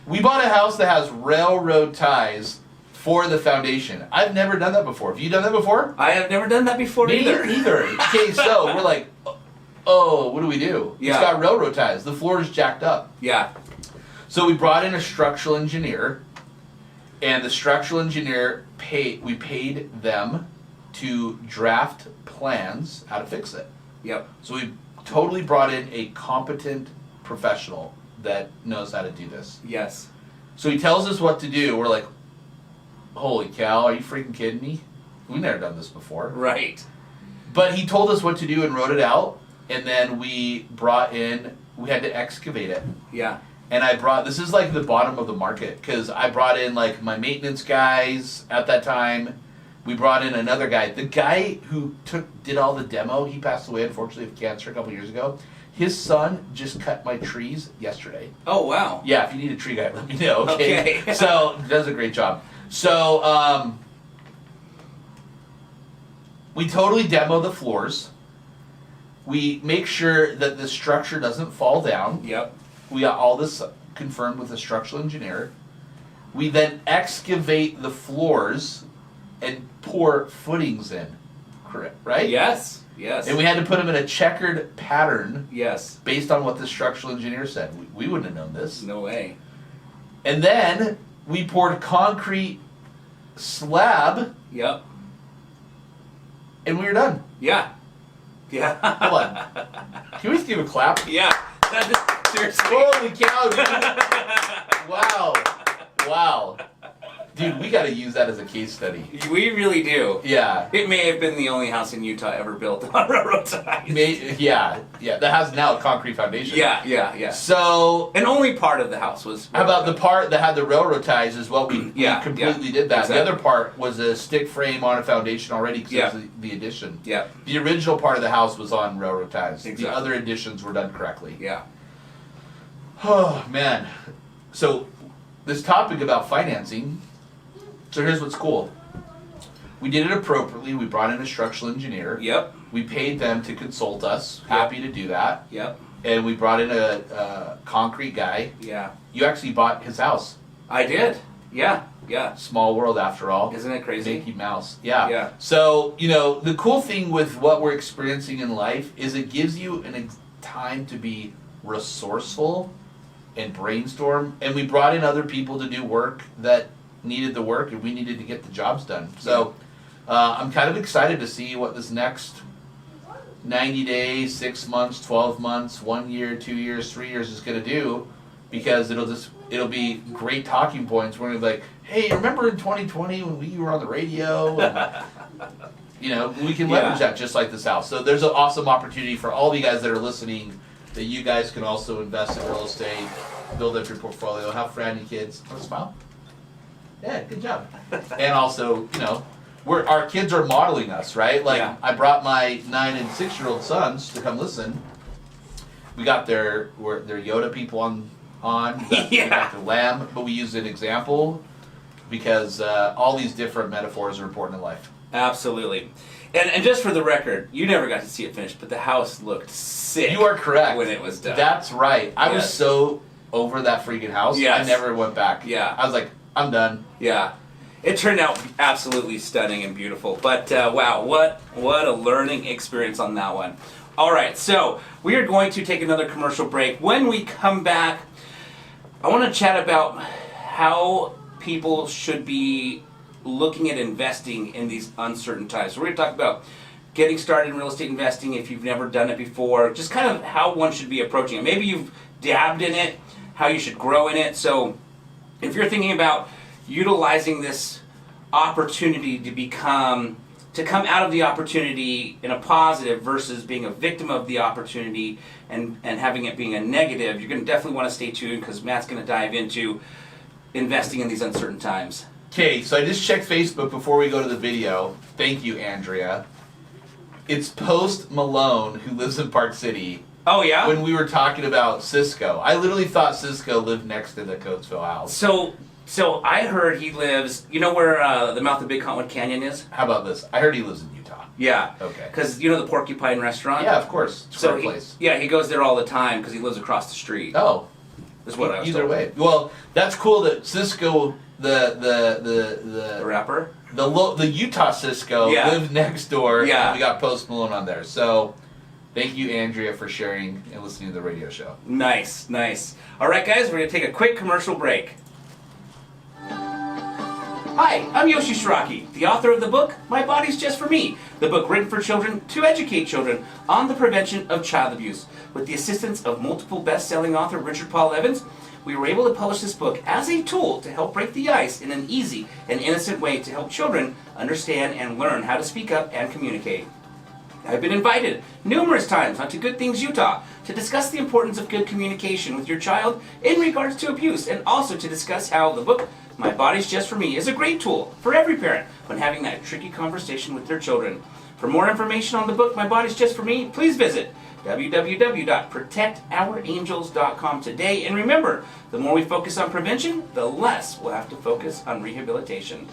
We bought a house that has railroad ties for the foundation. I've never done that before. Have you done that before? I have never done that before either. Me neither. Okay, so we're like, oh, what do we do? Yeah. It's got railroad ties. The floor is jacked up. Yeah. So we brought in a structural engineer, and the structural engineer we paid them to draft plans how to fix it. Yep. So we totally brought in a competent professional that knows how to do this. Yes. So he tells us what to do. We're like, holy cow, are you freaking kidding me? We've never done this before. Right. But he told us what to do and wrote it out, and then we had to excavate it. Yeah. And this is like the bottom of the market, because I brought in like my maintenance guys at that time. We brought in another guy. The guy who did all the demo, he passed away unfortunately of cancer a couple years ago. His son just cut my trees yesterday. Oh, wow. Yeah, if you need a tree guy, let me know. Okay. Okay. So, he does a great job. So, we totally demo the floors. We make sure that the structure doesn't fall down. Yep. We got all this confirmed with a structural engineer. We then excavate the floors and pour footings in. Correct, right? Yes. Yes. And we had to put them in a checkered pattern. Yes. Based on what the structural engineer said. We wouldn't have known this. No way. And then we poured concrete slab. Yep. And we were done. Yeah. Yeah. Hold on. Can we give a clap? Yeah. Seriously. Holy cow, dude. Wow. Wow. Dude, we got to use that as a case study. We really do. Yeah. It may have been the only house in Utah ever built on railroad ties. Yeah. That has now a concrete foundation. Yeah. So, and only part of the house was. How about the part that had the railroad ties is what we completely did that. Exactly. The other part was a stick frame on a foundation already because it was the addition. Yeah. The original part of the house was on railroad ties. Exactly. The other additions were done correctly. Yeah. Oh, man. So, this topic about financing, so here's what's cool. We did it appropriately. We brought in a structural engineer. Yep. We paid them to consult us. Happy to do that. Yep. And we brought in a concrete guy. Yeah. You actually bought his house. I did. Yeah. Yeah. Small world after all. Isn't it crazy? Mickey Mouse. Yeah. Yeah. So, the cool thing with what we're experiencing in life is it gives you time to be resourceful and brainstorm. And we brought in other people to do work that needed the work, and we needed to get the jobs done. So I'm kind of excited to see what this next 90 days, 6 months, 12 months, 1 year, 2 years, 3 years is going to do, because it'll be great talking points. We're going to be like, hey, remember in 2020 when we were on the radio? And, we can leverage that just like this house. So there's an awesome opportunity for all of you guys that are listening, that you guys can also invest in real estate, build up your portfolio, have friendly kids. Want to smile? Yeah, good job. And also, our kids are modeling us, right? Like, I brought my 9 and 6-year-old sons to come listen. We got their Yoda people on. We got their lamb, but we used an example because all these different metaphors are important in life. Absolutely. And just for the record, you never got to see it finished, but the house looked sick. You are correct. When it was done. That's right. I was so over that freaking house. Yes. I never went back. Yeah. I was like, I'm done. Yeah. It turned out absolutely stunning and beautiful. But wow, what a learning experience on that one. All right, so we are going to take another commercial break. When we come back, I want to chat about how people should be looking at investing in these uncertain times. So we're going to talk about getting started in real estate investing if you've never done it before, just kind of how one should be approaching it. Maybe you've dabbed in it, how you should grow in it. So if you're thinking about utilizing this opportunity to come out of the opportunity in a positive versus being a victim of the opportunity and having it being a negative, you're going to definitely want to stay tuned, because Matt's going to dive into investing in these uncertain times. Okay, so I just checked Facebook before we go to the video. Thank you, Andrea. It's Post Malone, who lives in Park City. Oh, yeah? When we were talking about Cisco. I literally thought Cisco lived next to the Coatesville house. So I heard he lives, you know where the mouth of Big Cottonwood Canyon is? How about this? I heard he lives in Utah. Yeah. Okay. Because you know the Porcupine restaurant? Yeah, of course. It's a great place. Yeah, he goes there all the time because he lives across the street. Oh. is what I was Either told. way. Well, that's cool that Cisco, the rapper? the Utah Cisco Yeah. lived next door. Yeah. And we got Post Malone on there. So thank you, Andrea, for sharing and listening to the radio show. Nice, nice. All right, guys, we're going to take a quick commercial break. Hi, I'm Yoshi Shiraki, the author of the book, My Body's Just For Me, the book written for children to educate children on the prevention of child abuse. With the assistance of multiple best-selling author Richard Paul Evans, we were able to publish this book as a tool to help break the ice in an easy and innocent way to help children understand and learn how to speak up and communicate. I've been invited numerous times onto Good Things Utah to discuss the importance of good communication with your child in regards to abuse, and also to discuss how the book, My Body's Just For Me, is a great tool for every parent when having that tricky conversation with their children. For more information on the book, My Body's Just For Me, please visit www.protectourangels.com today. And remember, the more we focus on prevention, the less we'll have to focus on rehabilitation.